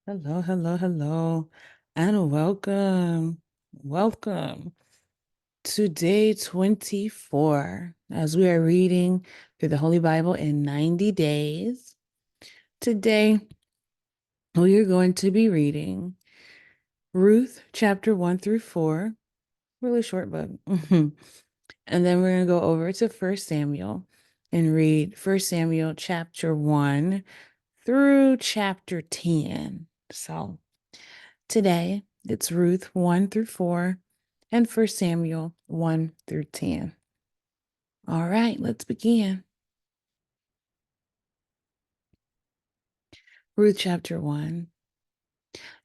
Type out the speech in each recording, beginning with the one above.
Hello, hello, hello, and welcome. Welcome to day 24 as we are reading through the Holy Bible in 90 days. Today, we are going to be reading Ruth chapter 1 through 4, really short book. And then we're going to go over to First Samuel and read First Samuel chapter 1 through chapter 10. So, today, it's Ruth 1 through 4 and First Samuel 1 through 10. All right, let's begin. Ruth chapter 1.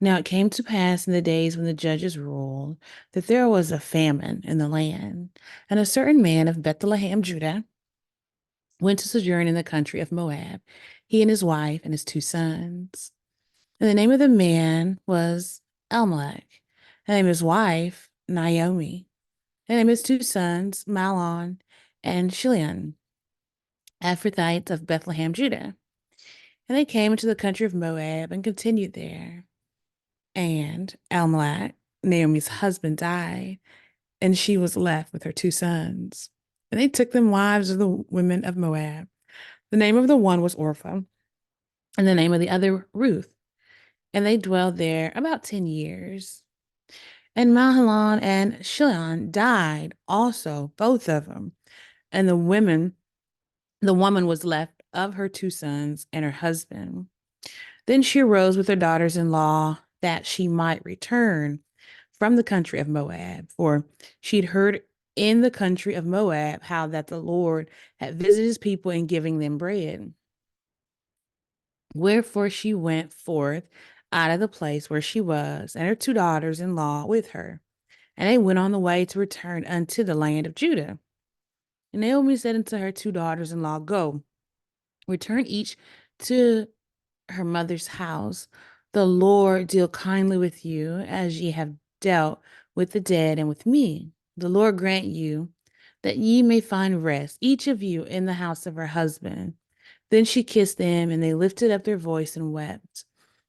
Now it came to pass in the days when the judges ruled that there was a famine in the land, and a certain man of Bethlehem, Judah, went to sojourn in the country of Moab, he and his wife and his two sons. And the name of the man was Elimelech, and the name of his wife, Naomi. And name his two sons, Mahlon and Chilion, Ephrathites of Bethlehem, Judah. And they came into the country of Moab and continued there. And Elimelech, Naomi's husband, died, and she was left with her two sons. And they took them wives of the women of Moab. The name of the one was Orpah, and the name of the other Ruth. And they dwelled there about 10 years. And Mahlon and Chilion died also, both of them. And the woman was left of her two sons and her husband. Then she arose with her daughters in law that she might return from the country of Moab, for she'd heard in the country of Moab how that the Lord had visited his people in giving them bread. Wherefore she went forth out of the place where she was, and her two daughters in law with her. And they went on the way to return unto the land of Judah. And Naomi said unto her two daughters in law, Go, return each to her mother's house. The Lord deal kindly with you as ye have dealt with the dead and with me. The Lord grant you that ye may find rest, each of you in the house of her husband. Then she kissed them, and they lifted up their voice and wept.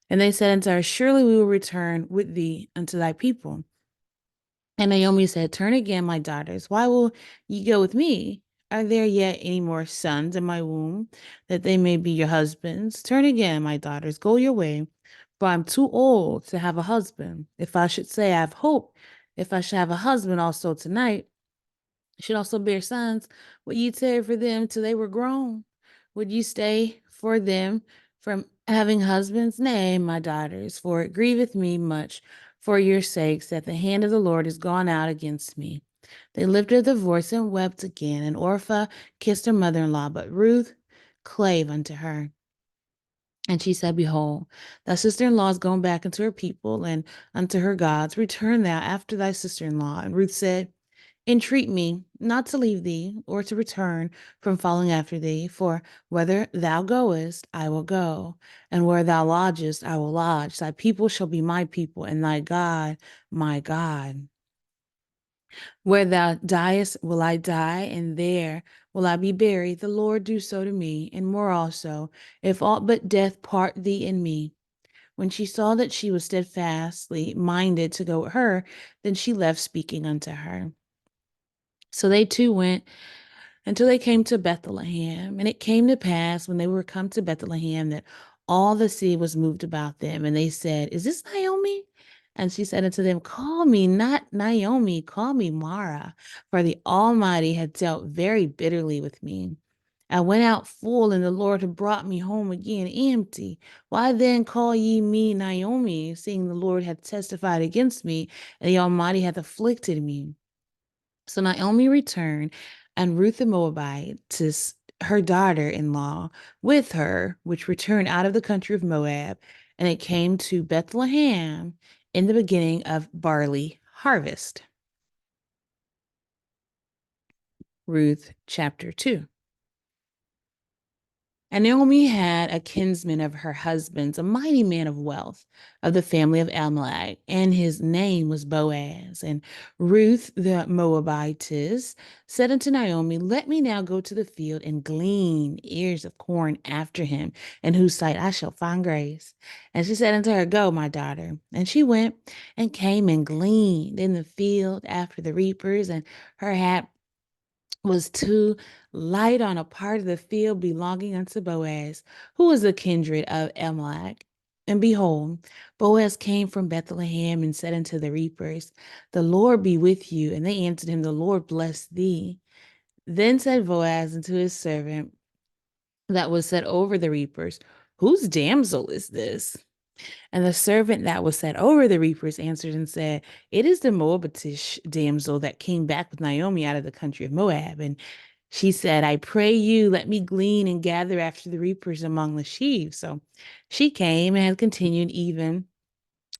And they said unto her, Surely we will return with thee unto thy people. And Naomi said, Turn again, my daughters. Why will ye go with me? Are there yet any more sons in my womb, that they may be your husbands? Turn again, my daughters, go your way, for I'm too old to have a husband. If I should say I have hope, if I should have a husband also tonight, should also bear sons, would ye tarry for them till they were grown? Would ye stay for them from having husbands? Nay, my daughters, for it grieveth me much for your sakes that the hand of the Lord is gone out against me. They lifted their voice and wept again, and Orpah kissed her mother-in-law, but Ruth clave unto her. And she said, Behold, thy sister-in-law is gone back into her people and unto her gods. Return thou after thy sister-in-law. And Ruth said, Entreat me not to leave thee, or to return from following after thee, for whither thou goest, I will go, and where thou lodgest, I will lodge. Thy people shall be my people, and thy God my God. Where thou diest, will I die, and there will I be buried. The Lord do so to me, and more also, if aught but death part thee and me. When she saw that she was steadfastly minded to go with her, then she left speaking unto her. So they two went until they came to Bethlehem. And it came to pass when they were come to Bethlehem that all the city was moved about them. And they said, Is this Naomi? And she said unto them, Call me not Naomi, call me Mara, for the Almighty had dealt very bitterly with me. I went out full, and the Lord had brought me home again empty. Why then call ye me Naomi, seeing the Lord hath testified against me, and the Almighty hath afflicted me? So Naomi returned, and Ruth the Moabite, to her daughter in law, with her, which returned out of the country of Moab, and it came to Bethlehem in the beginning of barley harvest. Ruth chapter 2. And Naomi had a kinsman of her husband's, a mighty man of wealth of the family of Elimelech, and his name was Boaz. And Ruth the Moabitess said unto Naomi, let me now go to the field and glean ears of corn after him, in whose sight I shall find grace. And she said unto her, go, my daughter. And she went and came and gleaned in the field after the reapers, and her hat was too light on a part of the field belonging unto Boaz, who was the kindred of Elimelech. And behold, Boaz came from Bethlehem and said unto the reapers, the Lord be with you. And they answered him, the Lord bless thee. Then said Boaz unto his servant that was set over the reapers, whose damsel is this? And the servant that was set over the reapers answered and said, it is the Moabitish damsel that came back with Naomi out of the country of Moab. And she said, I pray you, let me glean and gather after the reapers among the sheaves. So she came and had continued even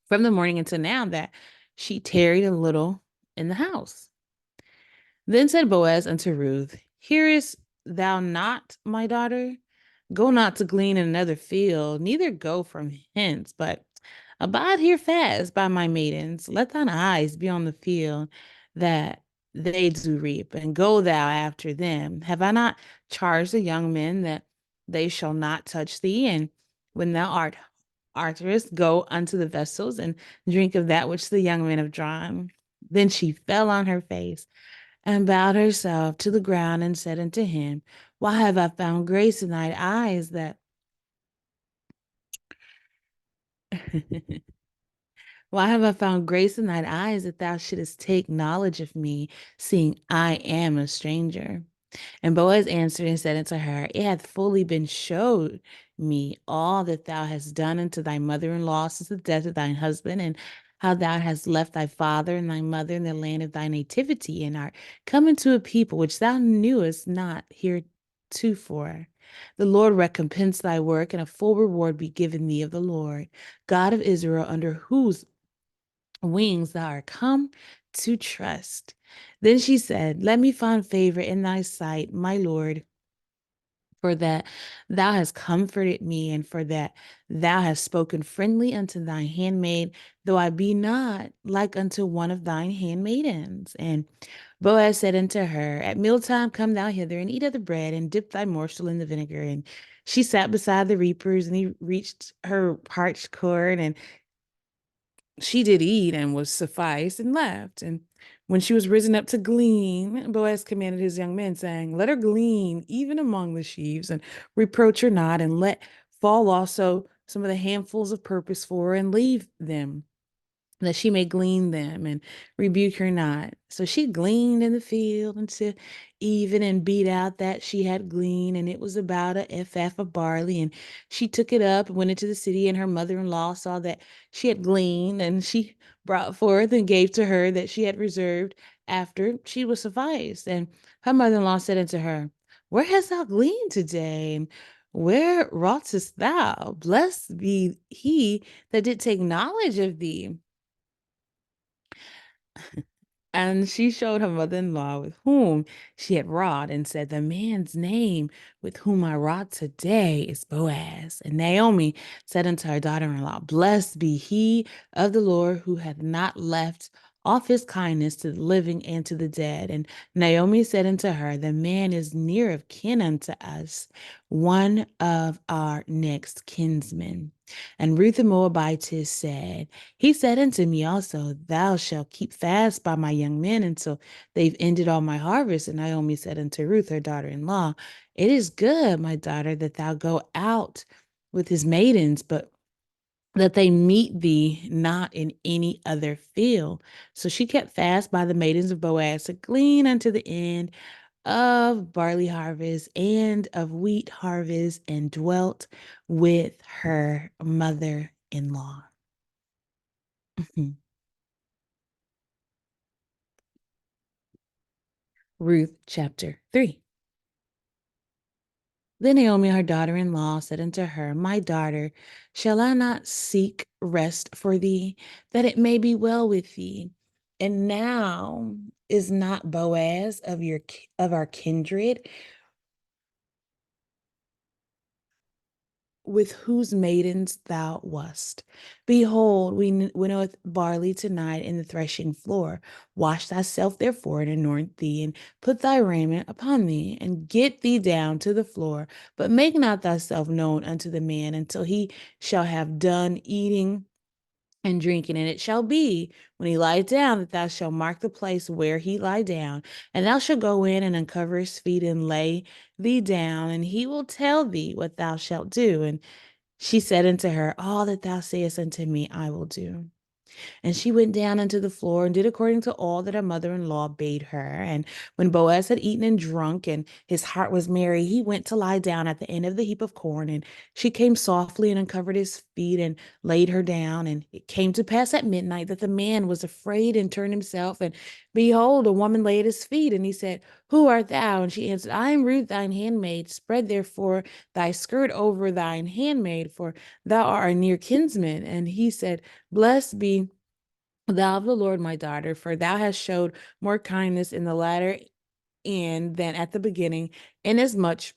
from the morning until now that she tarried a little in the house. Then said Boaz unto Ruth, hearest thou not, my daughter? Go not to glean in another field, neither go from hence, but abide here fast by my maidens. Let thine eyes be on the field that they do reap, and go thou after them. Have I not charged the young men that they shall not touch thee? And when thou art arterest, go unto the vessels and drink of that which the young men have drawn. Then she fell on her face and bowed herself to the ground and said unto him, why have I found grace in thine eyes that why have I found grace in thine eyes that thou shouldest take knowledge of me, seeing I am a stranger? And Boaz answered and said unto her, it hath fully been showed me all that thou hast done unto thy mother-in-law since the death of thine husband, and how thou hast left thy father and thy mother in the land of thy nativity, and art come into a people which thou knewest not heretofore. The Lord recompense thy work, and a full reward be given thee of the Lord, God of Israel, under whose wings thou art come to trust. Then she said, let me find favor in thy sight, my Lord, for that thou hast comforted me, and for that thou hast spoken friendly unto thy handmaid, though I be not like unto one of thine handmaidens. And Boaz said unto her, at mealtime come thou hither, and eat of the bread, and dip thy morsel in the vinegar. And she sat beside the reapers, and he reached her parched corn, and she did eat and was sufficed and left. And when she was risen up to glean, Boaz commanded his young men, saying, let her glean even among the sheaves, and reproach her not, and let fall also some of the handfuls of purpose for her, and leave them, that she may glean them, and rebuke her not. So she gleaned in the field until even, and beat out that she had gleaned, and it was about a ephah of barley. And she took it up and went into the city, and her mother-in-law saw that she had gleaned, and she brought forth and gave to her that she had reserved after she was sufficed. And her mother-in-law said unto her, where hast thou gleaned today? And where wroughtest thou? Blessed be he that did take knowledge of thee. And she showed her mother-in-law with whom she had wrought, and said, the man's name with whom I wrought today is Boaz. And Naomi said unto her daughter-in-law, blessed be he of the Lord, who hath not left off his kindness to the living and to the dead. And Naomi said unto her, the man is near of kin unto us, one of our next kinsmen. And Ruth the Moabitess said, he said unto me also, thou shalt keep fast by my young men until they've ended all my harvest. And Naomi said unto Ruth, her daughter-in-law, it is good, my daughter, that thou go out with his maidens, but that they meet thee not in any other field. So she kept fast by the maidens of Boaz to glean unto the end of barley harvest and of wheat harvest, and dwelt with her mother-in-law. Ruth chapter 3. Then Naomi, her daughter-in-law, said unto her, my daughter, shall I not seek rest for thee, that it may be well with thee? And now is not Boaz of our kindred, with whose maidens thou wast. Behold, we winnoweth barley tonight in the threshing floor. Wash thyself therefore, and anoint thee, and put thy raiment upon thee, and get thee down to the floor. But make not thyself known unto the man until he shall have done eating and drinking. And it shall be, when he lie down, that thou shalt mark the place where he lie down, and thou shalt go in and uncover his feet and lay thee down, and he will tell thee what thou shalt do. And she said unto her, all that thou sayest unto me, I will do. And she went down unto the floor and did according to all that her mother-in-law bade her. And when Boaz had eaten and drunk, and his heart was merry, he went to lie down at the end of the heap of corn. And she came softly and uncovered his feet and laid her down. And it came to pass at midnight that the man was afraid and turned himself. And behold, a woman lay at his feet. And he said, who art thou? And she answered, I am Ruth, thine handmaid. Spread therefore thy skirt over thine handmaid, for thou art a near kinsman. And he said, blessed be thou of the Lord, my daughter, for thou hast showed more kindness in the latter end than at the beginning, inasmuch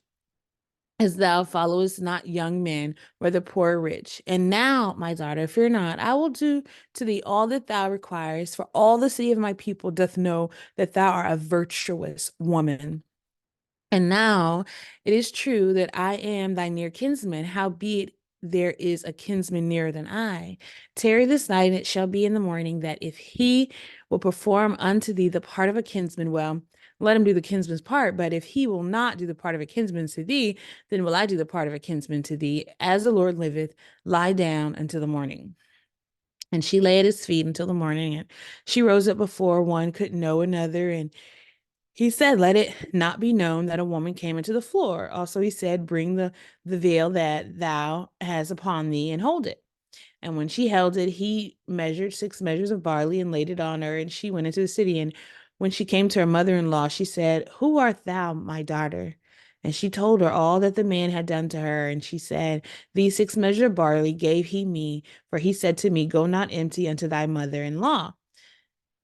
as thou followest not young men, whether poor or rich. And now, my daughter, fear not, I will do to thee all that thou requirest, for all the city of my people doth know that thou art a virtuous woman. And now it is true that I am thy near kinsman, howbeit there is a kinsman nearer than I. Tarry this night, and it shall be in the morning that if he will perform unto thee the part of a kinsman, well, let him do the kinsman's part. But if he will not do the part of a kinsman to thee, then will I do the part of a kinsman to thee. As the Lord liveth, lie down until the morning. And she lay at his feet until the morning, and she rose up before one could know another. And he said, let it not be known that a woman came into the floor. Also, he said, bring the veil that thou hast upon thee and hold it. And when she held it, he measured 6 measures of barley and laid it on her. And she went into the city. And when she came to her mother-in-law, she said, who art thou, my daughter? And she told her all that the man had done to her. And she said, these 6 measures of barley gave he me, for he said to me, go not empty unto thy mother-in-law.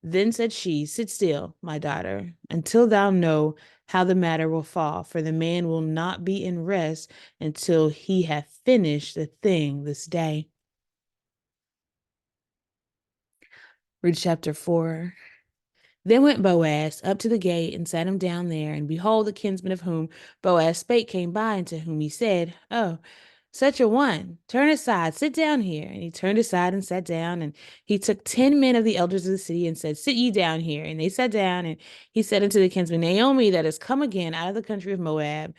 Then said she, sit still, my daughter, until thou know how the matter will fall, for the man will not be in rest until he hath finished the thing this day. Read chapter 4. Then went Boaz up to the gate and sat him down there, and behold, the kinsman of whom Boaz spake came by, and to whom he said, oh, such a one, turn aside, sit down here. And he turned aside and sat down. And he took 10 men of the elders of the city and said, sit ye down here. And they sat down. And he said unto the kinsman, Naomi, that is come again out of the country of Moab,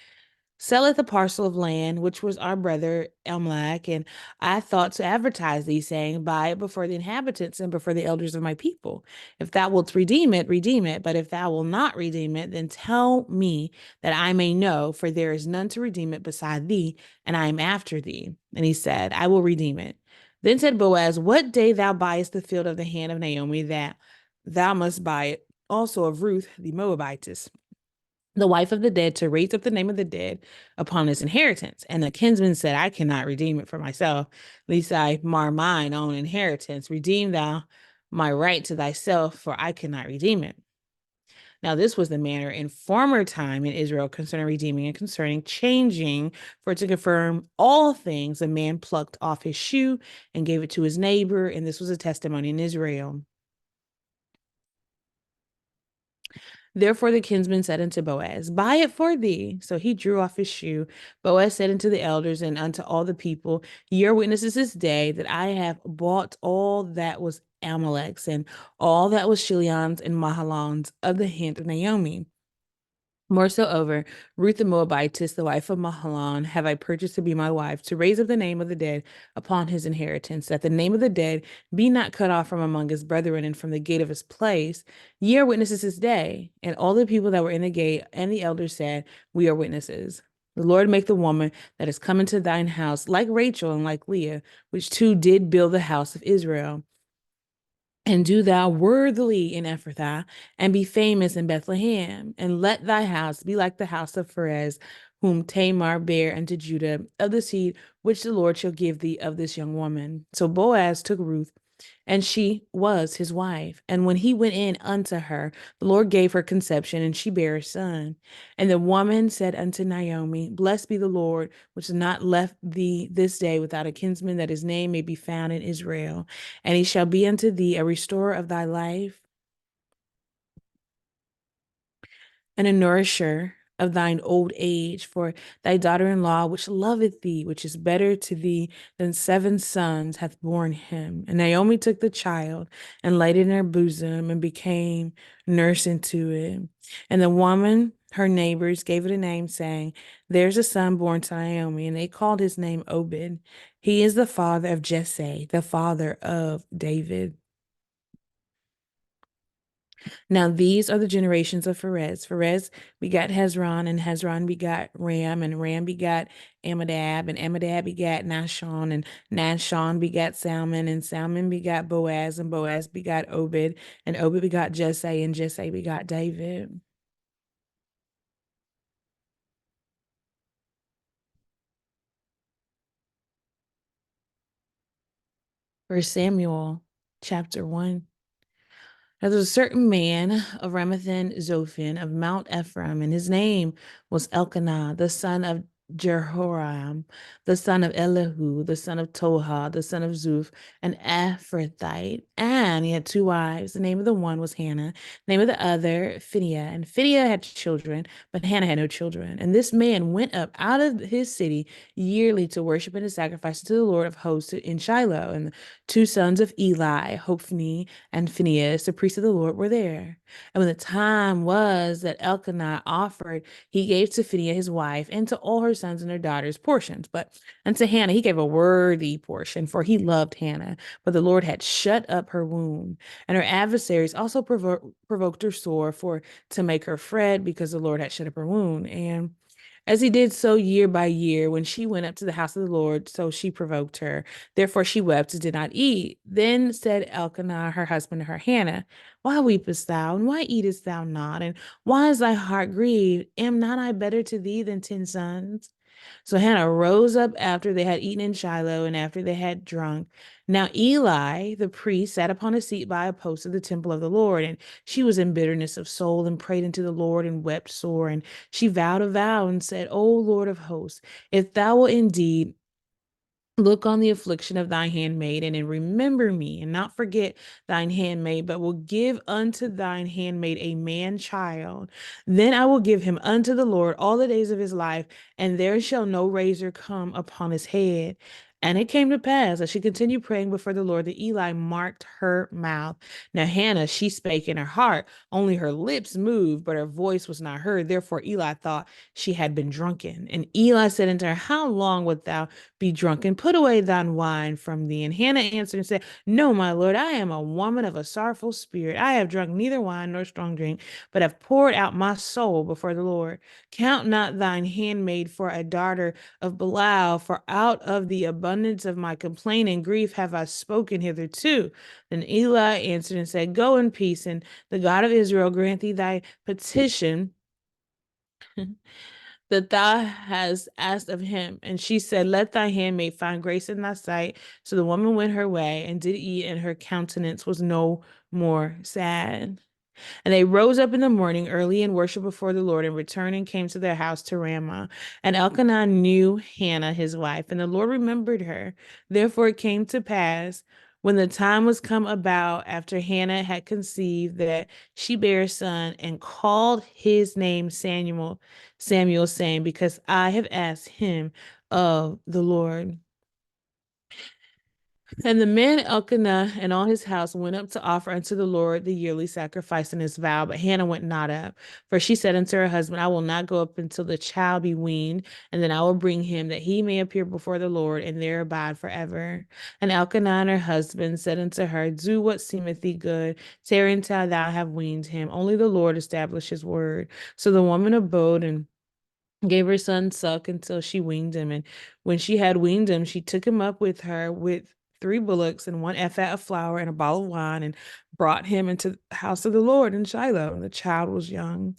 selleth a parcel of land, which was our brother Elimelech, and I thought to advertise thee, saying, buy it before the inhabitants and before the elders of my people. If thou wilt redeem it, redeem it. But if thou wilt not redeem it, then tell me that I may know, for there is none to redeem it beside thee, and I am after thee. And he said, I will redeem it. Then said Boaz, what day thou buyest the field of the hand of Naomi, that thou must buy it also of Ruth the Moabitess, the wife of the dead, to raise up the name of the dead upon his inheritance. And the kinsman said, I cannot redeem it for myself, lest I mar mine own inheritance. Redeem thou my right to thyself, for I cannot redeem it. Now this was the manner in former time in Israel concerning redeeming and concerning changing, for to confirm all things, a man plucked off his shoe and gave it to his neighbor, and this was a testimony in Israel. Therefore the kinsman said unto Boaz, buy it for thee. So he drew off his shoe. Boaz said unto the elders and unto all the people, ye are witnesses this day that I have bought all that was Amalek's and all that was Chilion's and Mahlon's of the hand of Naomi. Moreover, Ruth the Moabitess, the wife of Mahlon, have I purchased to be my wife, to raise up the name of the dead upon his inheritance, that the name of the dead be not cut off from among his brethren and from the gate of his place. Ye are witnesses this day. And all the people that were in the gate and the elders said, we are witnesses. The Lord make the woman that is come into thine house like Rachel and like Leah, which two did build the house of Israel. And do thou worthily in Ephrathah, and be famous in Bethlehem, and let thy house be like the house of Perez, whom Tamar bare unto Judah, of the seed which the Lord shall give thee of this young woman. So Boaz took Ruth and she was his wife. And when he went in unto her, the Lord gave her conception, and she bare a son. And the woman said unto Naomi, Blessed be the Lord, which has not left thee this day without a kinsman, that his name may be found in Israel. And he shall be unto thee a restorer of thy life, and a nourisher of thine old age, for thy daughter-in-law, which loveth thee, which is better to thee than 7 sons, hath borne him. And Naomi took the child and laid it in her bosom and became nurse into it. And the woman, her neighbors, gave it a name, saying, There's a son born to Naomi. And they called his name Obed. He is the father of Jesse, the father of David. Now these are the generations of Pharez. Pharez begat Hezron, and Hezron begat Ram, and Ram begat Amminadab, and Amminadab begat Nahshon, and Nahshon begat Salmon, and Salmon begat Boaz, and Boaz begat Obed, and Obed begat Jesse, and Jesse begat David. First Samuel chapter 1. Now there was a certain man of Ramathan Zophim of Mount Ephraim, and his name was Elkanah, the son of Jehoram, the son of Elihu, the son of Toha, the son of Zuph, an Ephrathite. And he had 2 wives. The name of the one was Hannah, the name of the other Phinehah. And Phinehah had children, but Hannah had no children. And this man went up out of his city yearly to worship and to sacrifice to the Lord of hosts in Shiloh. And the 2 sons of Eli, Hophni and Phinehas, the priests of the Lord, were there. And when the time was that Elkanah offered, he gave to Phinehas his wife and to all her sons and her daughters portions. But unto Hannah he gave a worthy portion, for he loved Hannah. But the Lord had shut up her womb. And her adversaries also provoked her sore for to make her fret, because the Lord had shut up her womb. And as he did so year by year, when she went up to the house of the Lord, so she provoked her. Therefore she wept and did not eat. Then said Elkanah, her husband, to her, Hannah, why weepest thou, and why eatest thou not? And why is thy heart grieved? Am not I better to thee than 10 sons? So Hannah rose up after they had eaten in Shiloh and after they had drunk. Now Eli, the priest, sat upon a seat by a post of the temple of the Lord, and she was in bitterness of soul and prayed unto the Lord and wept sore. And she vowed a vow and said, O Lord of hosts, if thou wilt indeed look on the affliction of thy handmaiden, and remember me, and not forget thine handmaid, but will give unto thine handmaid a man child. Then I will give him unto the Lord all the days of his life, and there shall no razor come upon his head. And it came to pass, as she continued praying before the Lord, that Eli marked her mouth. Now Hannah, she spake in her heart, only her lips moved, but her voice was not heard. Therefore Eli thought she had been drunken. And Eli said unto her, How long wilt thou be drunken? Put away thine wine from thee. And Hannah answered and said, No, my Lord, I am a woman of a sorrowful spirit. I have drunk neither wine nor strong drink, but have poured out my soul before the Lord. Count not thine handmaid for a daughter of Belial, for out of the abundance of my complaint and grief have I spoken hitherto. Then Eli answered and said, Go in peace, and the God of Israel grant thee thy petition that thou hast asked of him. And she said, Let thy handmaid find grace in thy sight. So the woman went her way and did eat, and her countenance was no more sad. And they rose up in the morning early and worshiped before the Lord, and returned and came to their house to Ramah. And Elkanah knew Hannah his wife, and the Lord remembered her. Therefore it came to pass, when the time was come about after Hannah had conceived, that she bare a son, and called his name Samuel, saying, Because I have asked him of the Lord. And the man Elkanah and all his house went up to offer unto the Lord the yearly sacrifice and his vow. But Hannah went not up, for she said unto her husband, I will not go up until the child be weaned, and then I will bring him, that he may appear before the Lord, and there abide forever. And Elkanah and her husband said unto her, Do what seemeth thee good. Tarry until thou have weaned him. Only the Lord establish his word. So the woman abode and gave her son suck until she weaned him. And when she had weaned him, she took him up with her with 3 bullocks and 1 ephah of flour and a bottle of wine, and brought him into the house of the Lord in Shiloh. And the child was young.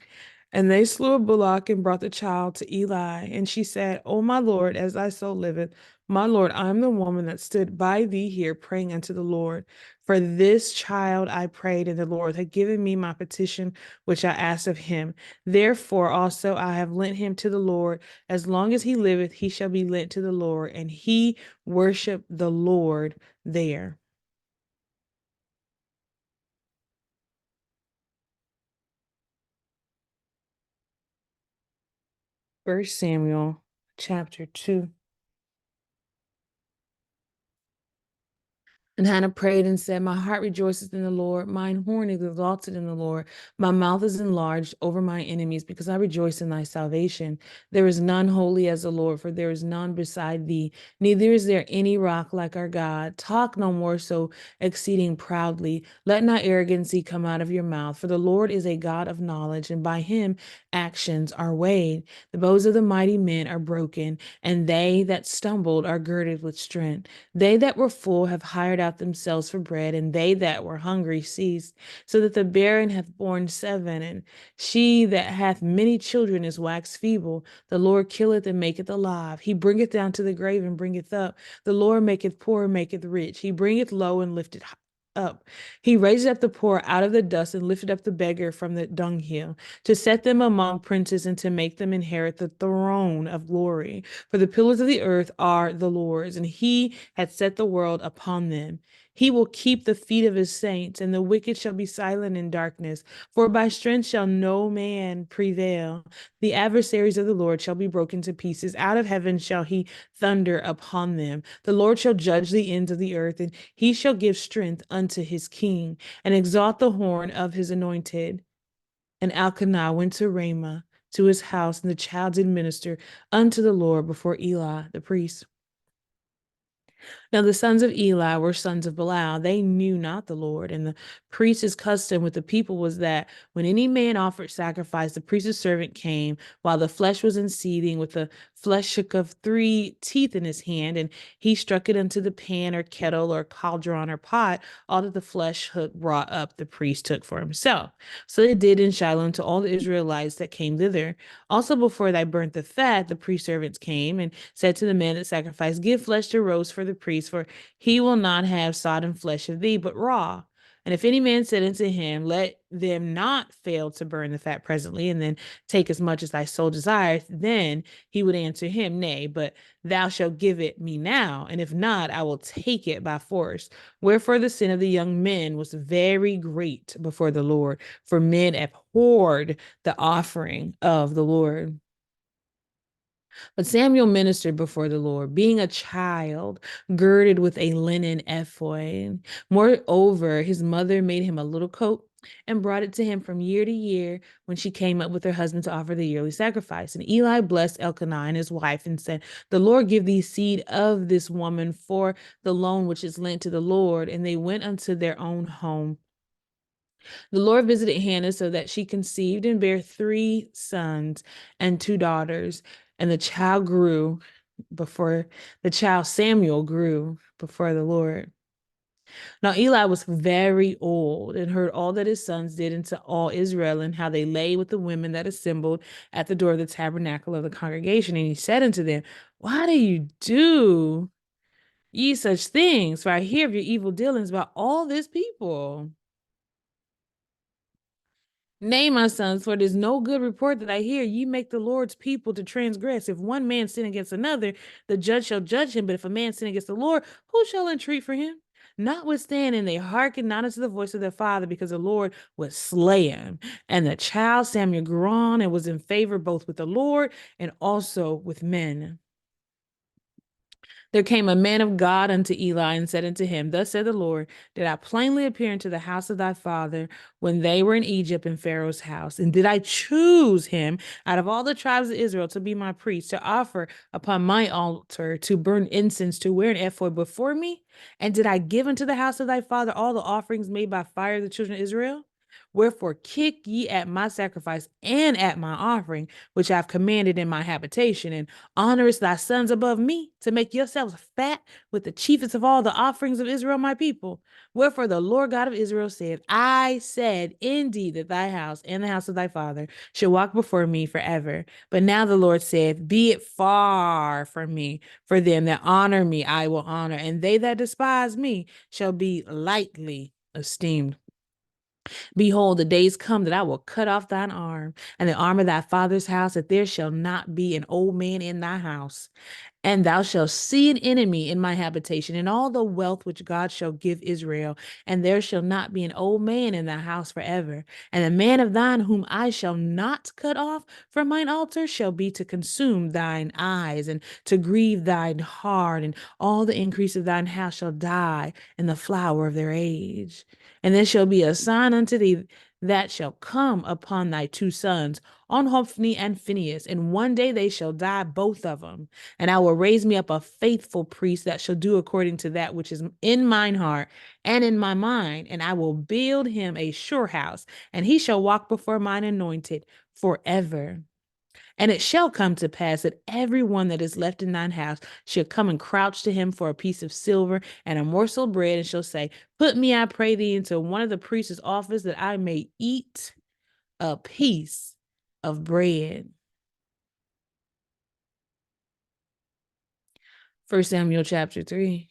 And they slew a bullock and brought the child to Eli. And she said, O my Lord, as thy soul liveth, My Lord, I am the woman that stood by thee here praying unto the Lord. For this child I prayed, and the Lord had given me my petition which I asked of him. Therefore also I have lent him to the Lord. As long as he liveth, he shall be lent to the Lord. And he worshiped the Lord there. First Samuel chapter 2. And Hannah prayed and said, my heart rejoices in the Lord. Mine horn is exalted in the Lord. My mouth is enlarged over my enemies because I rejoice in thy salvation. There is none holy as the Lord, for there is none beside thee. Neither is there any rock like our God. Talk no more so exceeding proudly. Let not arrogancy come out of your mouth, for the Lord is a God of knowledge, and by him actions are weighed. The bows of the mighty men are broken, and they that stumbled are girded with strength. They that were full have hired out themselves for bread, and they that were hungry ceased. So that the barren hath borne 7, and she that hath many children is waxed feeble. The Lord killeth and maketh alive. He bringeth down to the grave and bringeth up. The Lord maketh poor and maketh rich. He bringeth low and lifteth up. He raised up the poor out of the dust and lifted up the beggar from the dunghill, to set them among princes and to make them inherit the throne of glory. For the pillars of the earth are the Lord's, and he hath set the world upon them. He will keep the feet of his saints, and the wicked shall be silent in darkness. For by strength shall no man prevail. The adversaries of the Lord shall be broken to pieces. Out of heaven shall he thunder upon them. The Lord shall judge the ends of the earth, and he shall give strength unto his king, and exalt the horn of his anointed. And Elkanah went to Ramah to his house, and the child did minister unto the Lord before Eli the priest. Now the sons of Eli were sons of Belial. They knew not the Lord. And the priest's custom with the people was that when any man offered sacrifice, the priest's servant came while the flesh was in seething with the flesh hook of 3 teeth in his hand, and he struck it into the pan or kettle or cauldron or pot. All that the flesh hook brought up, the priest took for himself. So they did in Shiloh to all the Israelites that came thither. Also before they burnt the fat, the priest servants came and said to the man that sacrificed, give flesh to roast for the priest, for he will not have sodden flesh of thee, but raw. And if any man said unto him, let them not fail to burn the fat presently, and then take as much as thy soul desireth, then he would answer him, nay, but thou shalt give it me now, and if not, I will take it by force. Wherefore the sin of the young men was very great before the Lord, for men abhorred the offering of the Lord. But Samuel ministered before the Lord, being a child, girded with a linen ephod. Moreover, his mother made him a little coat and brought it to him from year to year when she came up with her husband to offer the yearly sacrifice. And Eli blessed Elkanah and his wife and said, the Lord give thee seed of this woman for the loan which is lent to the Lord. And they went unto their own home. The Lord visited Hannah so that she conceived and bare 3 sons and 2 daughters. And the child Samuel grew before the Lord. Now Eli was very old and heard all that his sons did unto all Israel, and how they lay with the women that assembled at the door of the tabernacle of the congregation. And he said unto them, why do you do ye such things? For I hear of your evil dealings about all this people. Nay, my sons, for it is no good report that I hear. Ye make the Lord's people to transgress. If one man sin against another, the judge shall judge him. But if a man sin against the Lord, who shall entreat for him? Notwithstanding, they hearkened not unto the voice of their father, because the Lord would slay him. And the child Samuel grew on and was in favor both with the Lord and also with men. There came a man of God unto Eli and said unto him, thus said the Lord, did I plainly appear into the house of thy father when they were in Egypt in Pharaoh's house? And did I choose him out of all the tribes of Israel to be my priest, to offer upon my altar, to burn incense, to wear an ephod before me? And did I give unto the house of thy father all the offerings made by fire of the children of Israel? Wherefore kick ye at my sacrifice and at my offering, which I've commanded in my habitation, and honorest thy sons above me, to make yourselves fat with the chiefest of all the offerings of Israel, my people. Wherefore the Lord God of Israel said, I said indeed that thy house and the house of thy father should walk before me forever. But now the Lord saith, be it far from me, for them that honor me I will honor, and they that despise me shall be lightly esteemed. Behold, the days come that I will cut off thine arm and the arm of thy father's house, that there shall not be an old man in thy house. And thou shalt see an enemy in my habitation, and all the wealth which God shall give Israel, and there shall not be an old man in thy house forever. And the man of thine whom I shall not cut off from mine altar shall be to consume thine eyes, and to grieve thine heart, and all the increase of thine house shall die in the flower of their age. And there shall be a sign unto thee that shall come upon thy two sons, on Hophni and Phinehas, and one day they shall die, both of them. And I will raise me up a faithful priest that shall do according to that which is in mine heart and in my mind, and I will build him a sure house, and he shall walk before mine anointed forever. And it shall come to pass that every one that is left in thine house shall come and crouch to him for a piece of silver and a morsel of bread, and shall say, put me, I pray thee, into one of the priest's office, that I may eat a piece of bread. 1 Samuel chapter 3.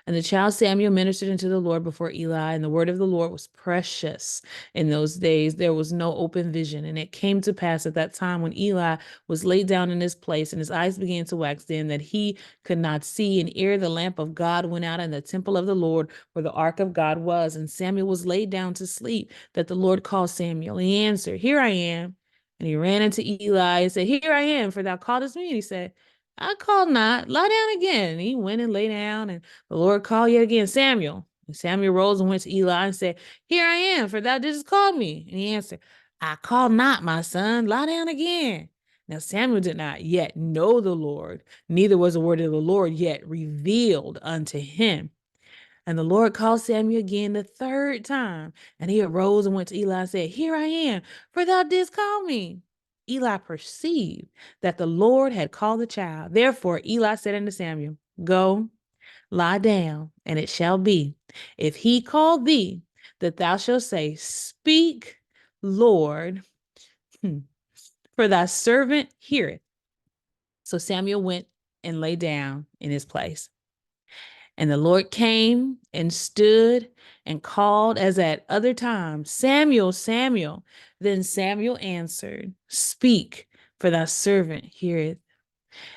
And the child Samuel ministered unto the Lord before Eli, and the word of the Lord was precious. In those days there was no open vision. And it came to pass at that time, when Eli was laid down in his place, and his eyes began to wax dim, that he could not see. And ere the lamp of God went out in the temple of the Lord, where the ark of God was, and Samuel was laid down to sleep, that the Lord called Samuel. And he answered, here I am. And he ran unto Eli and said, here I am, for thou callest me. And he said, I called not, lie down again. And he went and lay down, and the Lord called yet again, Samuel. And Samuel rose and went to Eli and said, here I am, for thou didst call me. And he answered, I called not, my son, lie down again. Now Samuel did not yet know the Lord, neither was the word of the Lord yet revealed unto him. And the Lord called Samuel again the third time. And he arose and went to Eli and said, here I am, for thou didst call me. Eli perceived that the Lord had called the child. Therefore Eli said unto Samuel, go, lie down, and it shall be, if he call thee, that thou shalt say, speak, Lord, for thy servant heareth. So Samuel went and lay down in his place. And the Lord came and stood and called as at other times, Samuel, Samuel. Then Samuel answered, speak, for thy servant heareth.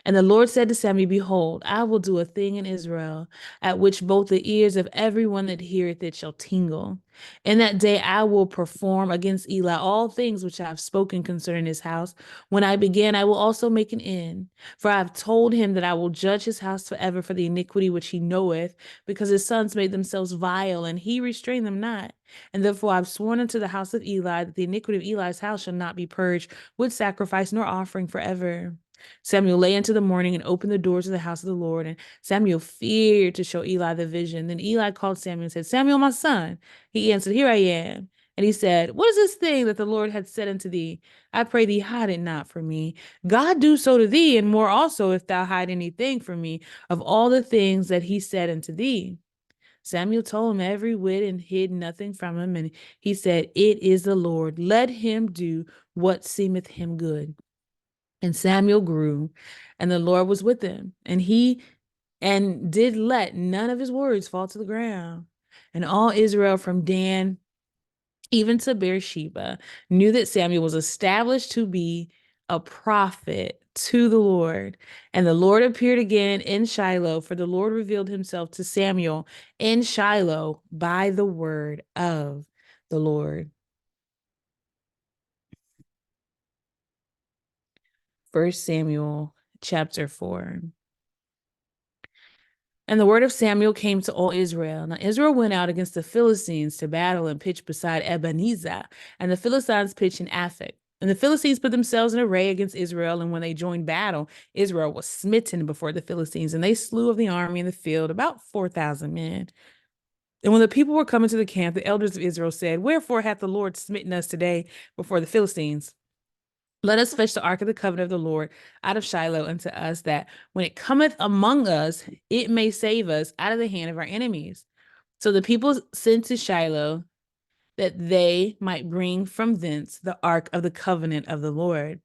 And the Lord said to Samuel, behold, I will do a thing in Israel, at which both the ears of everyone that heareth it shall tingle. In that day I will perform against Eli all things which I have spoken concerning his house. When I began, I will also make an end. For I have told him that I will judge his house forever for the iniquity which he knoweth, because his sons made themselves vile, and he restrained them not. And therefore I have sworn unto the house of Eli that the iniquity of Eli's house shall not be purged with sacrifice nor offering forever. Samuel lay into the morning and opened the doors of the house of the Lord, and Samuel feared to show Eli the vision. Then Eli called Samuel and said, Samuel, my son. He answered, here I am. And he said, what is this thing that the Lord hath said unto thee? I pray thee, hide it not from me. God do so to thee, and more also, if thou hide anything from me of all the things that he said unto thee. Samuel told him every whit and hid nothing from him. And he said, it is the Lord. Let him do what seemeth him good. And Samuel grew, and the Lord was with him, and he did let none of his words fall to the ground. And all Israel from Dan even to Beersheba knew that Samuel was established to be a prophet to the Lord. And the Lord appeared again in Shiloh, for the Lord revealed himself to Samuel in Shiloh by the word of the Lord. 1 Samuel chapter 4. And the word of Samuel came to all Israel. Now Israel went out against the Philistines to battle and pitched beside Ebenezer, and the Philistines pitched in Aphek. And the Philistines put themselves in array against Israel, and when they joined battle, Israel was smitten before the Philistines, and they slew of the army in the field about 4,000 men. And when the people were coming to the camp, the elders of Israel said, "Wherefore hath the Lord smitten us today before the Philistines? Let us fetch the ark of the covenant of the Lord out of Shiloh unto us, that when it cometh among us, it may save us out of the hand of our enemies." So the people sent to Shiloh, that they might bring from thence the ark of the covenant of the Lord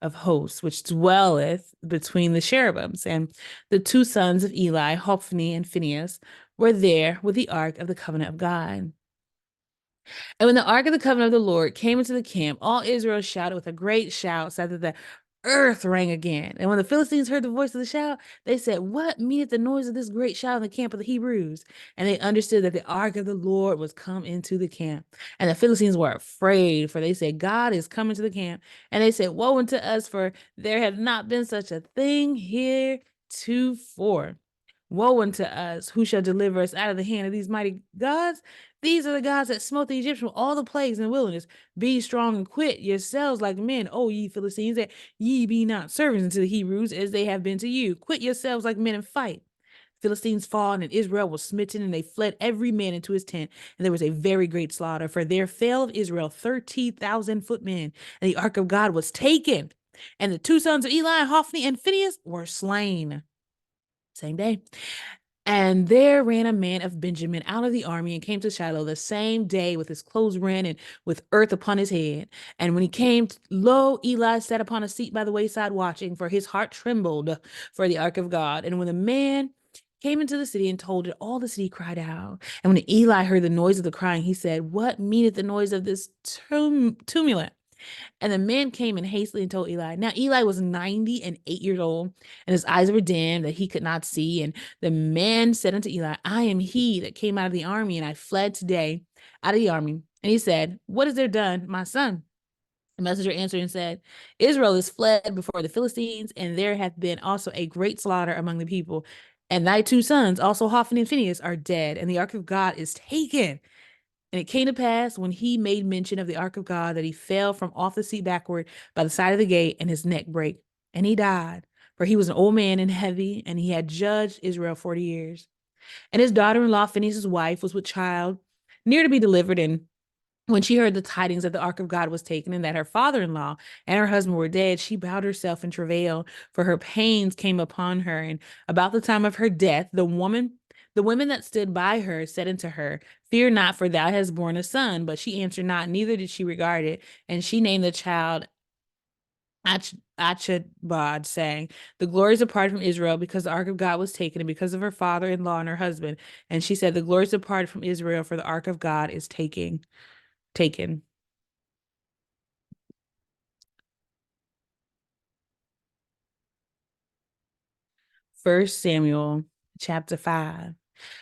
of hosts, which dwelleth between the cherubims. And the two sons of Eli, Hophni and Phinehas, were there with the ark of the covenant of God. And when the ark of the covenant of the Lord came into the camp, all Israel shouted with a great shout, so that the earth rang again. And when the Philistines heard the voice of the shout, they said, "What meaneth the noise of this great shout in the camp of the Hebrews?" And they understood that the ark of the Lord was come into the camp. And the Philistines were afraid, for they said, "God is coming to the camp." And they said, "Woe unto us, for there hath not been such a thing heretofore. Woe unto us, who shall deliver us out of the hand of these mighty gods? These are the gods that smote the Egyptians with all the plagues in the wilderness. Be strong and quit yourselves like men, O ye Philistines, that ye be not servants unto the Hebrews, as they have been to you. Quit yourselves like men and fight." Philistines fought, and Israel was smitten, and they fled every man into his tent. And there was a very great slaughter, for there fell of Israel 30,000 footmen, and the ark of God was taken. And the two sons of Eli, Hophni and Phinehas, were slain. Same day. And there ran a man of Benjamin out of the army and came to Shiloh the same day with his clothes rent and with earth upon his head. And when he came, lo, Eli sat upon a seat by the wayside watching, for his heart trembled for the ark of God. And when the man came into the city and told it, all the city cried out. And when Eli heard the noise of the crying, he said, "What meaneth the noise of this tumult?" And the man came and hastily and told Eli. Now Eli was 98 years old, and his eyes were dim that he could not see. And the man said unto Eli, "I am he that came out of the army, and I fled today out of the army." And he said, "What is there done, my son?" The messenger answered and said, "Israel is fled before the Philistines, and there hath been also a great slaughter among the people. And thy two sons, also Hophni and Phinehas, are dead, and the ark of God is taken." And it came to pass when he made mention of the ark of God that he fell from off the seat backward by the side of the gate, and his neck brake, and he died. For he was an old man and heavy, and he had judged Israel 40 years. And his daughter-in-law, Phinehas' wife, was with child, near to be delivered. And when she heard the tidings that the ark of God was taken, and that her father-in-law and her husband were dead, she bowed herself in travail, for her pains came upon her. And about the time of her death, the women that stood by her said unto her, "Fear not, for thou hast borne a son." But she answered not, neither did she regard it. And she named the child Achbod, saying, "The glory is departed from Israel, because the ark of God was taken, and because of her father-in-law and her husband." And she said, "The glory is departed from Israel, for the ark of God is taken. First Samuel chapter 5.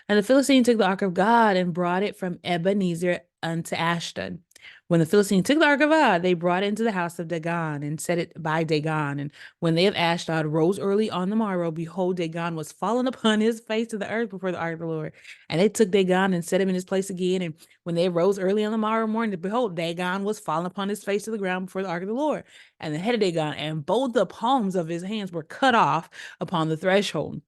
And the Philistines took the ark of God and brought it from Ebenezer unto Ashdod. When the Philistines took the ark of God, they brought it into the house of Dagon and set it by Dagon. And when they of Ashdod rose early on the morrow, behold, Dagon was fallen upon his face to the earth before the ark of the Lord. And they took Dagon and set him in his place again. And when they rose early on the morrow morning, behold, Dagon was fallen upon his face to the ground before the ark of the Lord. And the head of Dagon and both the palms of his hands were cut off upon the threshold.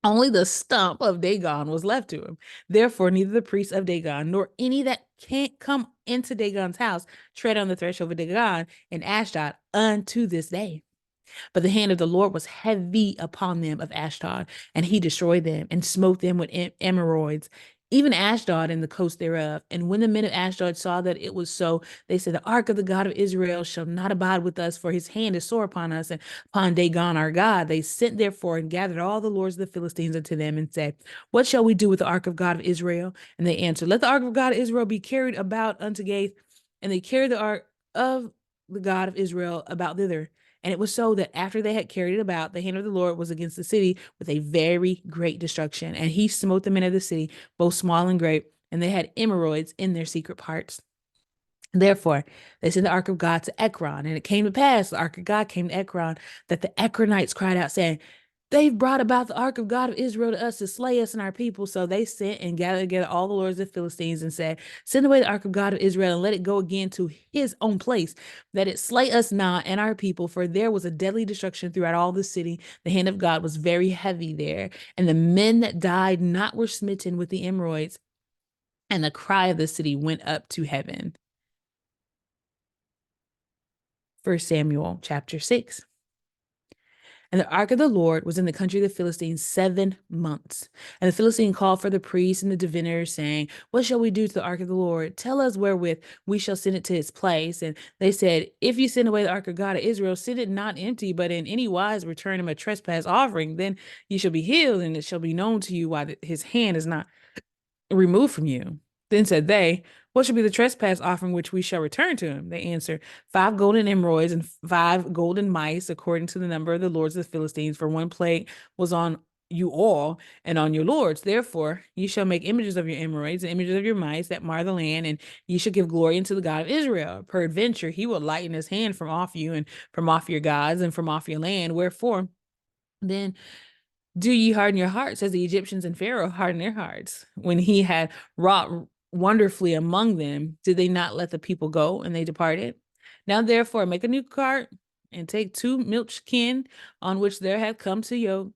Only the stump of Dagon was left to him. Therefore, neither the priests of Dagon nor any that can't come into Dagon's house tread on the threshold of Dagon in Ashdod unto this day. But the hand of the Lord was heavy upon them of Ashdod, and he destroyed them and smote them with emeroids, even Ashdod and the coast thereof. And when the men of Ashdod saw that it was so, they said, "The ark of the God of Israel shall not abide with us, for his hand is sore upon us and upon Dagon our God." They sent therefore and gathered all the lords of the Philistines unto them and said, "What shall we do with the ark of God of Israel?" And they answered, "Let the ark of God of Israel be carried about unto Gath." And they carried the ark of the God of Israel about thither. And it was so that after they had carried it about, the hand of the Lord was against the city with a very great destruction. And he smote the men of the city, both small and great, and they had emeroids in their secret parts. Therefore, they sent the ark of God to Ekron. And it came to pass, the ark of God came to Ekron, that the Ekronites cried out, saying, "They've brought about the ark of God of Israel to us to slay us and our people." So they sent and gathered together all the lords of the Philistines and said, "Send away the ark of God of Israel and let it go again to his own place, that it slay us not and our people." For there was a deadly destruction throughout all the city. The hand of God was very heavy there. And the men that died not were smitten with the emeroids, and the cry of the city went up to heaven. 1 Samuel chapter 6. And the ark of the Lord was in the country of the Philistines 7 months. And the Philistine called for the priests and the diviners, saying, "What shall we do to the ark of the Lord? Tell us wherewith we shall send it to its place." And they said, "If you send away the ark of God of Israel, send it not empty, but in any wise return him a trespass offering. Then you shall be healed, and it shall be known to you why his hand is not removed from you." Then said they, "What shall be the trespass offering which we shall return to him?" They answered, 5 golden emeroids and 5 golden mice, according to the number of the lords of the Philistines, for one plague was on you all and on your lords. Therefore, ye shall make images of your emeroids and images of your mice that mar the land, and ye shall give glory unto the God of Israel. Peradventure, he will lighten his hand from off you and from off your gods and from off your land. Wherefore, then do ye harden your hearts as the Egyptians and Pharaoh hardened their hearts? When he had wrought wonderfully among them, did they not let the people go, and they departed? Now therefore make a new cart, and take 2 milch kine on which there hath come to yoke,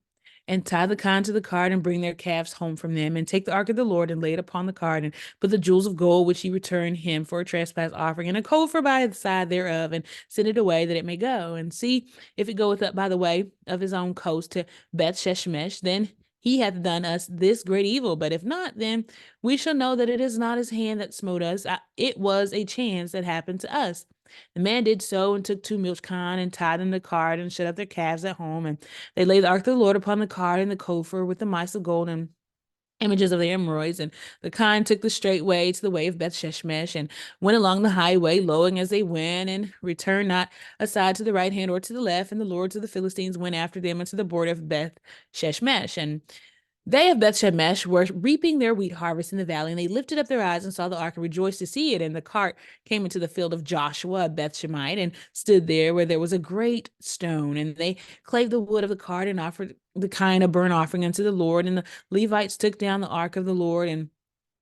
and tie the kine to the cart, and bring their calves home from them, and take the ark of the Lord, and lay it upon the cart, and put the jewels of gold which ye return him for a trespass offering, and a coffer by the side thereof, and send it away that it may go. And see if it goeth up by the way of his own coast to Beth Sheshmesh, then he hath done us this great evil. But if not, then we shall know that it is not his hand that smote us. It was a chance that happened to us. The man did so, and took 2 milch kine, and tied them to the cart, and shut up their calves at home. And they laid the ark of the Lord upon the cart, and the coffer with the mice of gold and images of the emeroids. And the kine took the straight way to the way of Beth Sheshmesh, and went along the highway, lowing as they went, and returned not aside to the right hand or to the left. And the lords of the Philistines went after them unto the border of Beth Sheshmesh. And they of Beth Shemesh were reaping their wheat harvest in the valley, and they lifted up their eyes and saw the ark and rejoiced to see it. And the cart came into the field of Joshua at Beth Shemite, and stood there where there was a great stone. And they clave the wood of the cart, and offered the kind of burnt offering unto the Lord. And the Levites took down the ark of the Lord, and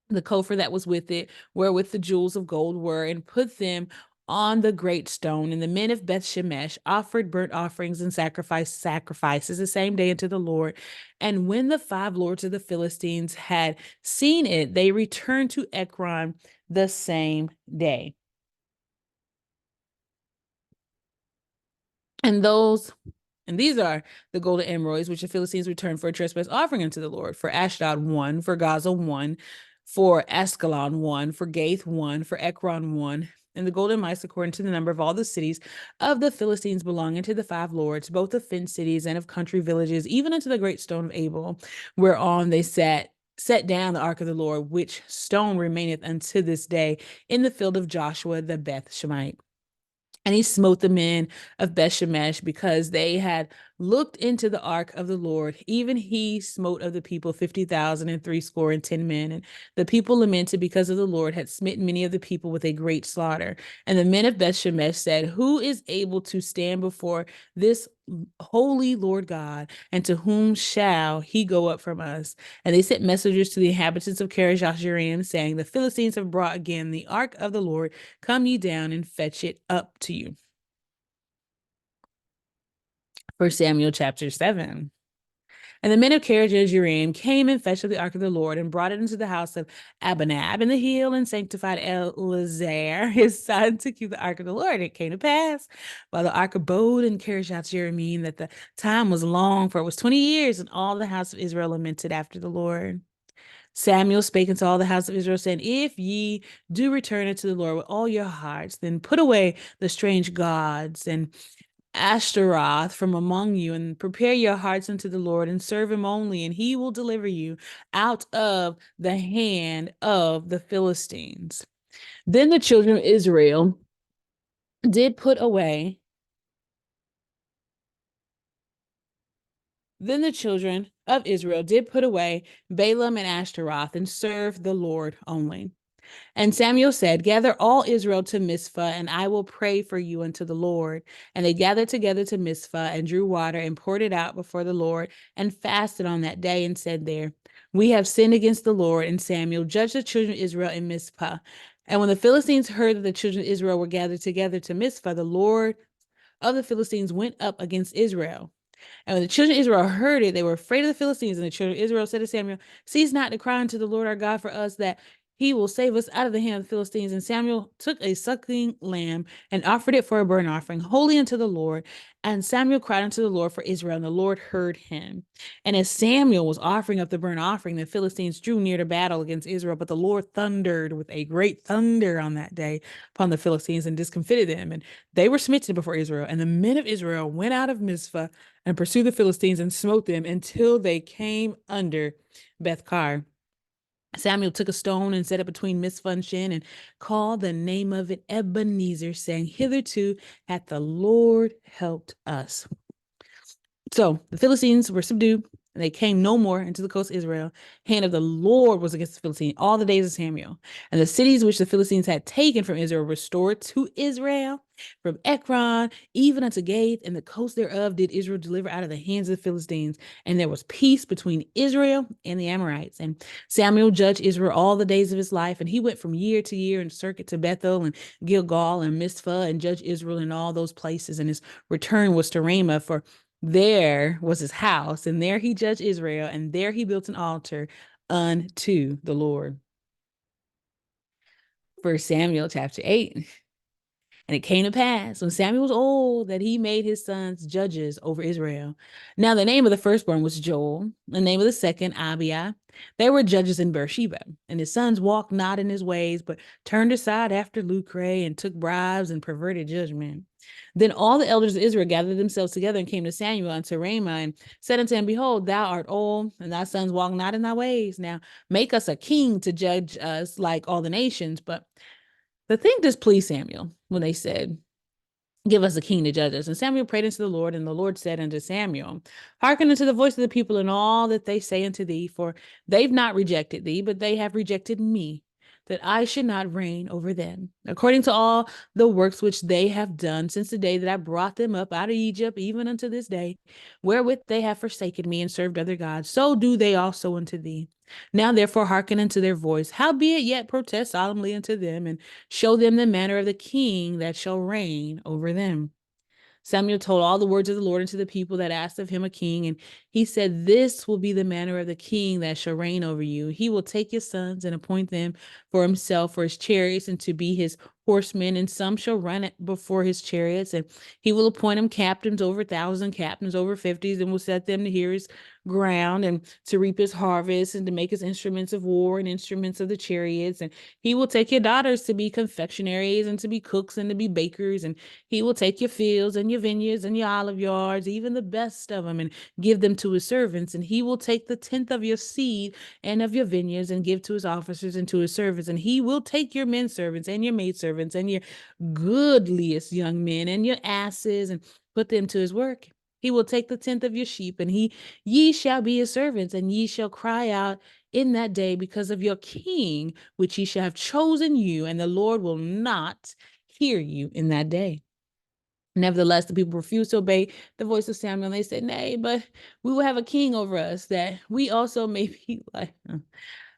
the coffer that was with it, wherewith the jewels of gold were, and put them on the great stone. And the men of Beth Shemesh offered burnt offerings and sacrifices the same day unto the Lord. And when the 5 lords of the Philistines had seen it, they returned to Ekron the same day. And these are the golden emeroids which the Philistines returned for a trespass offering unto the Lord: for Ashdod 1, for Gaza 1, for Askelon 1, for Gath 1, for Ekron 1. And the golden mice, according to the number of all the cities of the Philistines belonging to the 5 lords, both of fenced cities and of country villages, even unto the great stone of Abel, whereon they set down the ark of the Lord, which stone remaineth unto this day in the field of Joshua the Beth Shemite. And he smote the men of Bethshemesh because they had looked into the ark of the Lord. Even he smote of the people 50,000 and 60 men. And the people lamented because of the Lord had smitten many of the people with a great slaughter. And the men of Bethshemesh said, "Who is able to stand before this holy Lord God? And to whom shall he go up from us?" And they sent messengers to the inhabitants of Kirjath-jearim, saying, "The Philistines have brought again the ark of the Lord. Come ye down and fetch it up to you." 1 Samuel chapter 7. And the men of Kirjath-jearim came and fetched up the ark of the Lord, and brought it into the house of Abinab in the hill, and sanctified Eleazar his son to keep the ark of the Lord. And it came to pass, while the ark abode in Kirjath-jearim, that the time was long, for it was 20 years, and all the house of Israel lamented after the Lord. Samuel spake unto all the house of Israel, saying, "If ye do return unto the Lord with all your hearts, then put away the strange gods and Ashtaroth from among you, and prepare your hearts unto the Lord, and serve him only, and he will deliver you out of the hand of the Philistines." Then the children of Israel did put away Balaam and Ashtaroth, and serve the Lord only. And Samuel said, "Gather all Israel to Mizpah, and I will pray for you unto the Lord." And they gathered together to Mizpah, and drew water, and poured it out before the Lord, and fasted on that day, and said there, "We have sinned against the Lord." And Samuel judged the children of Israel in Mizpah. And when the Philistines heard that the children of Israel were gathered together to Mizpah, the Lord of the Philistines went up against Israel. And when the children of Israel heard it, they were afraid of the Philistines. And the children of Israel said to Samuel, "Cease not to cry unto the Lord our God for us, that he will save us out of the hand of the Philistines. And Samuel took a suckling lamb and offered it for a burnt offering, holy unto the Lord. And Samuel cried unto the Lord for Israel, and the Lord heard him. And as Samuel was offering up the burnt offering, the Philistines drew near to battle against Israel. But the Lord thundered with a great thunder on that day upon the Philistines and discomfited them. And they were smitten before Israel. And the men of Israel went out of Mizpah and pursued the Philistines and smote them until they came under Bethkar. Samuel took a stone and set it between Mizpah and Shin and called the name of it Ebenezer, saying, hitherto hath the Lord helped us. So the Philistines were subdued, and they came no more into the coast of Israel. Hand of the Lord was against the Philistines all the days of Samuel. And the cities which the Philistines had taken from Israel restored to Israel, from Ekron even unto Gath, and the coast thereof did Israel deliver out of the hands of the Philistines. And there was peace between Israel and the Amorites. And Samuel judged Israel all the days of his life, and he went from year to year in circuit to Bethel and Gilgal and Mizpah, and judged Israel in all those places. And his return was to Ramah, for there was his house, and there he judged Israel, and there he built an altar unto the Lord. 1 Samuel chapter 8. And it came to pass when Samuel was old that he made his sons judges over Israel. Now the name of the firstborn was Joel, the name of the second Abiah. They were judges in Beersheba, and his sons walked not in his ways, but turned aside after lucre and took bribes and perverted judgment. Then all the elders of Israel gathered themselves together and came to Samuel unto Ramah and said unto him, behold, thou art old, and thy sons walk not in thy ways. Now make us a king to judge us like all the nations. But the thing displeased Samuel when they said, give us a king to judge us. And Samuel prayed unto the Lord, and the Lord said unto Samuel, hearken unto the voice of the people in all that they say unto thee, for they've not rejected thee, but they have rejected me, that I should not reign over them, according to all the works which they have done since the day that I brought them up out of Egypt, even unto this day, wherewith they have forsaken me and served other gods, so do they also unto thee. Now therefore hearken unto their voice, howbeit yet protest solemnly unto them, and show them the manner of the king that shall reign over them. Samuel told all the words of the Lord unto the people that asked of him a king, and he said, this will be the manner of the king that shall reign over you. He will take his sons and appoint them for himself for his chariots and to be his horsemen, and some shall run it before his chariots, and he will appoint him captains over 1,000, captains over 50s, and will set them to hear his ground and to reap his harvest and to make his instruments of war and instruments of the chariots. And he will take your daughters to be confectionaries and to be cooks and to be bakers. And he will take your fields and your vineyards and your olive yards, even the best of them, and give them to his servants. And he will take the tenth of your seed and of your vineyards and give to his officers and to his servants. And he will take your men servants and your maidservants and your goodliest young men and your asses and put them to his work. He will take the tenth of your sheep, and ye shall be his servants, and ye shall cry out in that day because of your king, which ye shall have chosen you, and the Lord will not hear you in that day. Nevertheless, the people refused to obey the voice of Samuel. And they said, nay, but we will have a king over us, that we also may be like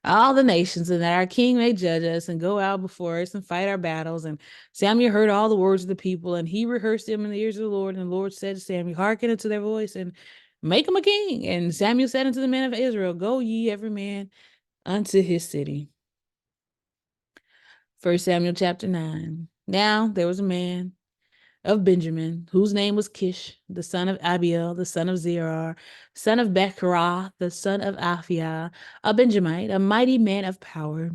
all the nations, and that our king may judge us and go out before us and fight our battles. And Samuel heard all the words of the people, and he rehearsed them in the ears of the Lord. And the Lord said to Samuel, hearken unto their voice and make him a king. And Samuel said unto the men of Israel, go ye every man unto his city. 1 Samuel chapter 9. Now there was a man of Benjamin, whose name was Kish, the son of Abiel, the son of Zerah, son of Bechorath, the son of Aphiah, a Benjamite, a mighty man of power.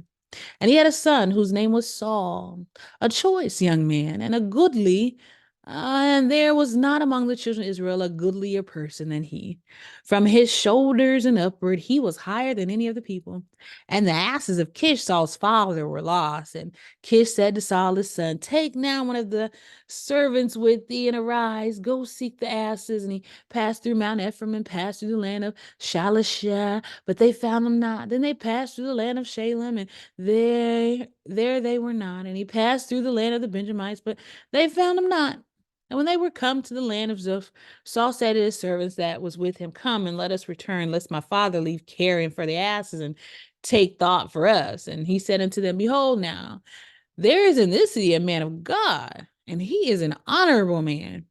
And he had a son whose name was Saul, a choice young man and a goodly, and there was not among the children of Israel a goodlier person than he. From his shoulders and upward, he was higher than any of the people. And the asses of Kish, Saul's father, were lost. And Kish said to Saul his son, take now one of the servants with thee, and arise, go seek the asses. And he passed through Mount Ephraim and passed through the land of Shalishah, but they found them not. Then they passed through the land of Shalem, and there they were not. And he passed through the land of the Benjamites, but they found him not. And when they were come to the land of Zuph, Saul said to his servants that was with him, come and let us return, lest my father leave caring for the asses and take thought for us. And he said unto them, behold now, there is in this city a man of God, and he is an honorable man.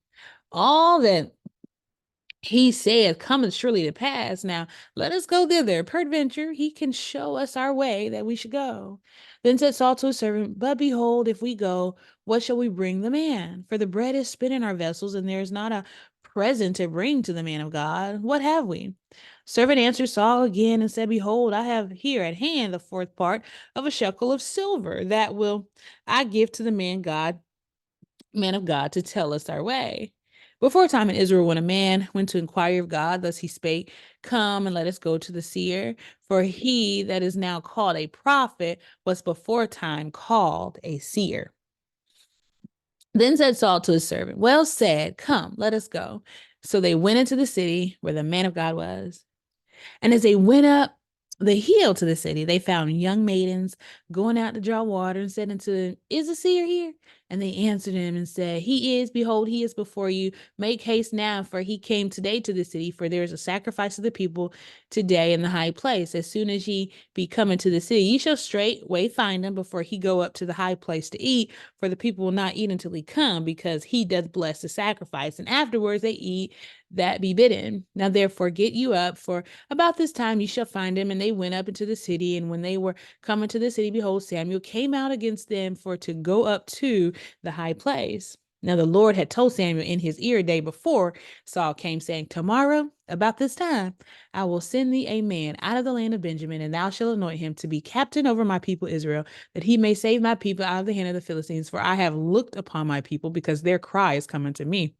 All that He saith, cometh surely to pass. Now let us go thither. Peradventure, he can show us our way that we should go. Then said Saul to his servant, But behold, if we go, what shall we bring the man? For the bread is spent in our vessels, and there is not a present to bring to the man of God. What have we? Servant answered Saul again and said, Behold, I have here at hand the fourth part of a shekel of silver. That will I give to the man of God, to tell us our way. Before a time in Israel, when a man went to inquire of God, thus he spake, Come and let us go to the seer. For he that is now called a prophet was before time called a seer. Then said Saul to his servant, Well said, come, let us go. So they went into the city where the man of God was. And as they went up the hill to the city, they found young maidens going out to draw water and said unto them, Is a seer here? And they answered him and said, He is, behold, he is before you. Make haste now, for he came today to the city, for there is a sacrifice of the people today in the high place. As soon as ye be come into the city, ye shall straightway find him before he go up to the high place to eat, for the people will not eat until he come, because he doth bless the sacrifice. And afterwards they eat that be bidden. Now therefore get you up, for about this time you shall find him. And they went up into the city, and when they were coming to the city, behold, Samuel came out against them for to go up to the high place. Now the Lord had told Samuel in his ear a day before Saul came, saying, Tomorrow, about this time, I will send thee a man out of the land of Benjamin, and thou shalt anoint him to be captain over my people Israel, that he may save my people out of the hand of the Philistines. For I have looked upon my people, because their cry is come unto me.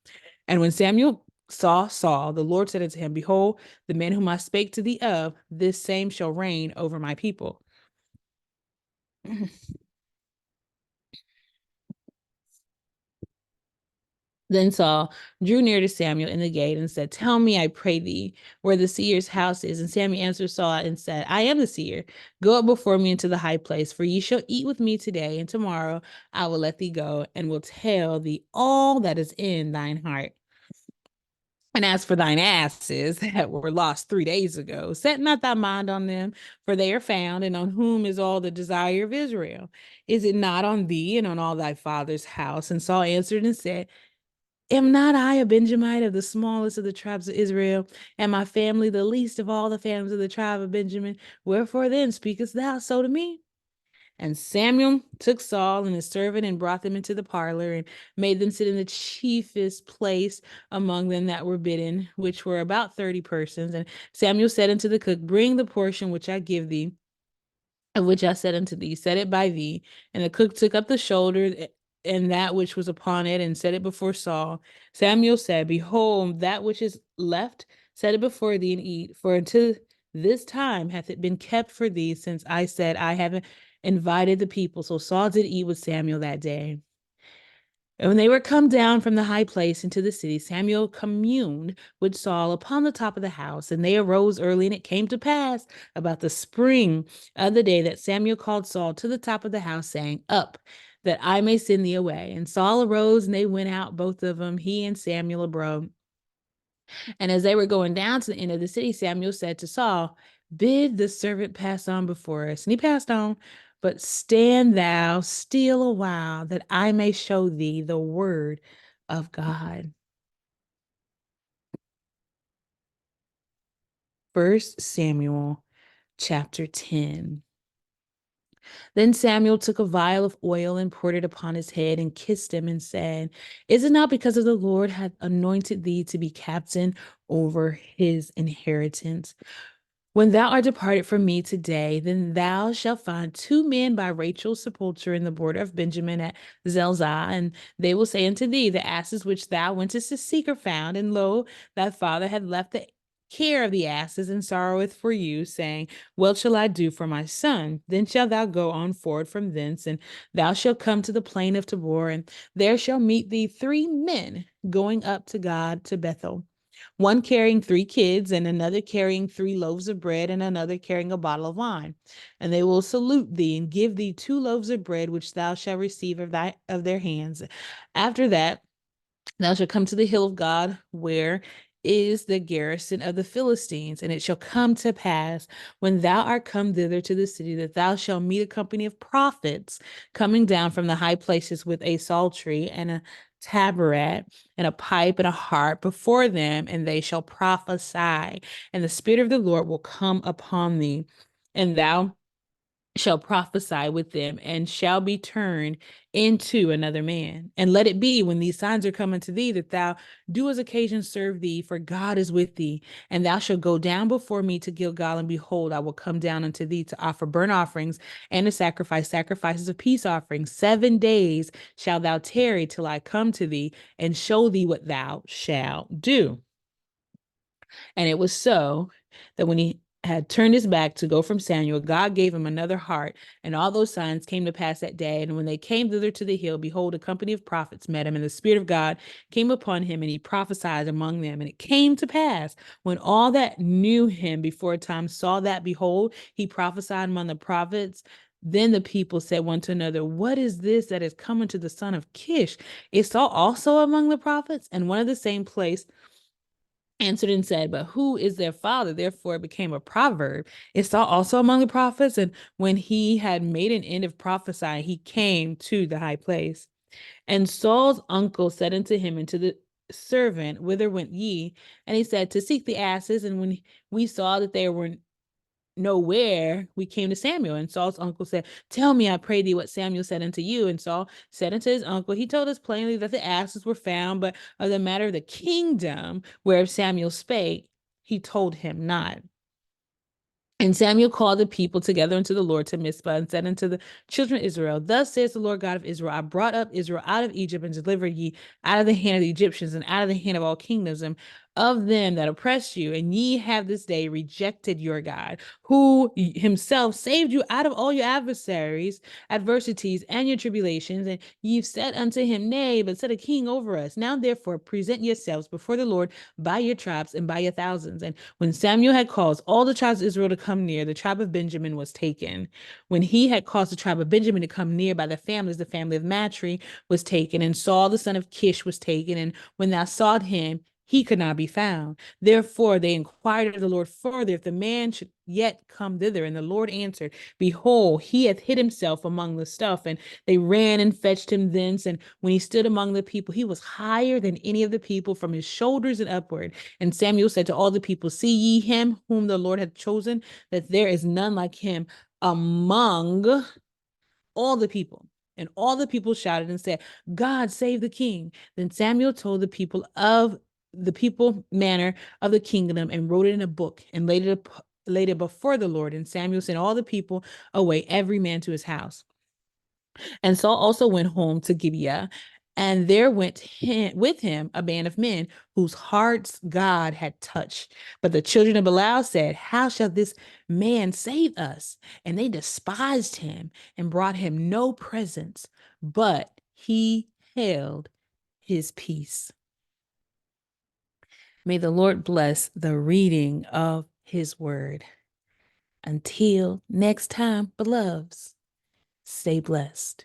And when Samuel saw Saul, the Lord said unto him, Behold, the man whom I spake to thee of, this same shall reign over my people. Then Saul drew near to Samuel in the gate and said, Tell me, I pray thee, where the seer's house is. And Samuel answered Saul and said, I am the seer. Go up before me into the high place, for ye shall eat with me today, and tomorrow I will let thee go, and will tell thee all that is in thine heart. And as for thine asses that were lost 3 days ago, set not thy mind on them, for they are found, and on whom is all the desire of Israel? Is it not on thee and on all thy father's house? And Saul answered and said, Am not I a Benjamite of the smallest of the tribes of Israel, and my family the least of all the families of the tribe of Benjamin? Wherefore then speakest thou so to me? And Samuel took Saul and his servant and brought them into the parlor and made them sit in the chiefest place among them that were bidden, which were about 30 persons. And Samuel said unto the cook, Bring the portion which I give thee, of which I said unto thee, set it by thee. And the cook took up the shoulder and that which was upon it, and set it before Saul. Samuel said, Behold, that which is left, set it before thee and eat. For until this time hath it been kept for thee, since I said, I haven't invited the people. So Saul did eat with Samuel that day. And when they were come down from the high place into the city, Samuel communed with Saul upon the top of the house. And they arose early, and it came to pass about the spring of the day that Samuel called Saul to the top of the house, saying, Up, that I may send thee away. And Saul arose, and they went out, both of them, he and Samuel abroad. And as they were going down to the end of the city, Samuel said to Saul, Bid the servant pass on before us. And he passed on. But stand thou still a while, that I may show thee the word of God. 1 Samuel chapter 10. Then Samuel took a vial of oil and poured it upon his head and kissed him and said, Is it not because of the Lord hath anointed thee to be captain over his inheritance? When thou art departed from me today, then thou shalt find 2 men by Rachel's sepulchre in the border of Benjamin at Zelzah, and they will say unto thee, The asses which thou wentest to seek are found, and lo, thy father hath left the care of the asses and sorroweth for you, saying, What shall I do for my son? Then shalt thou go on forward from thence, and thou shalt come to the plain of Tabor, and there shall meet thee 3 men going up to God to Bethel, one carrying 3 kids, and another carrying 3 loaves of bread, and another carrying a bottle of wine. And they will salute thee and give thee 2 loaves of bread, which thou shalt receive of their hands. After that, thou shalt come to the hill of God, where is the garrison of the Philistines. And it shall come to pass, when thou art come thither to the city, that thou shalt meet a company of prophets coming down from the high places with a psaltery and a tabret and a pipe and a harp before them, and they shall prophesy. And the Spirit of the Lord will come upon thee, and thou shall prophesy with them, and shall be turned into another man. And let it be, when these signs are coming to thee, that thou do as occasion serve thee, for God is with thee. And thou shalt go down before me to Gilgal, and behold, I will come down unto thee to offer burnt offerings and to sacrifice sacrifices of peace offerings. 7 days shalt thou tarry till I come to thee and show thee what thou shalt do. And it was so that when he had turned his back to go from Samuel, God gave him another heart, and all those signs came to pass that day. And when they came thither to the hill, behold, a company of prophets met him, and the Spirit of God came upon him, and he prophesied among them. And it came to pass, when all that knew him before a time saw that, behold, he prophesied among the prophets. Then the people said one to another, what is this that is coming to the son of Kish? Is Saul also among the prophets? And one of the same place answered and said, but who is their father? Therefore it became a proverb. Is Saul also among the prophets? And when he had made an end of prophesying, he came to the high place. And Saul's uncle said unto him and to the servant, whither went ye? And he said, to seek the asses. And when we saw that they were nowhere, we came to Samuel. And Saul's uncle said, tell me, I pray thee, what Samuel said unto you. And Saul said unto his uncle, he told us plainly that the asses were found, but of the matter of the kingdom whereof Samuel spake, he told him not. And Samuel called the people together unto the Lord to Mizpah, and said unto the children of Israel, thus says the Lord God of Israel, I brought up Israel out of Egypt, and delivered ye out of the hand of the Egyptians, and out of the hand of all kingdoms, and of them that oppress you. And ye have this day rejected your God, who himself saved you out of all your adversities, and your tribulations. And ye've said unto him, nay, but set a king over us. Now therefore present yourselves before the Lord by your tribes and by your thousands. And when Samuel had caused all the tribes of Israel to come near, the tribe of Benjamin was taken. When he had caused the tribe of Benjamin to come near by the families, the family of Matri was taken, and Saul the son of Kish was taken. And when thou sought him, he could not be found. Therefore they inquired of the Lord further if the man should yet come thither. And the Lord answered, behold, he hath hid himself among the stuff. And they ran and fetched him thence. And when he stood among the people, he was higher than any of the people from his shoulders and upward. And Samuel said to all the people, see ye him whom the Lord hath chosen, that there is none like him among all the people. And all the people shouted and said, God save the king. Then Samuel told the people manner of the kingdom, and wrote it in a book, and laid it before the Lord. And Samuel sent all the people away, every man to his house. And Saul also went home to Gibeah, and there went with him a band of men whose hearts God had touched. But the children of Belial said, how shall this man save us? And they despised him and brought him no presents, but he held his peace. May the Lord bless the reading of his word. Until next time, beloveds, stay blessed.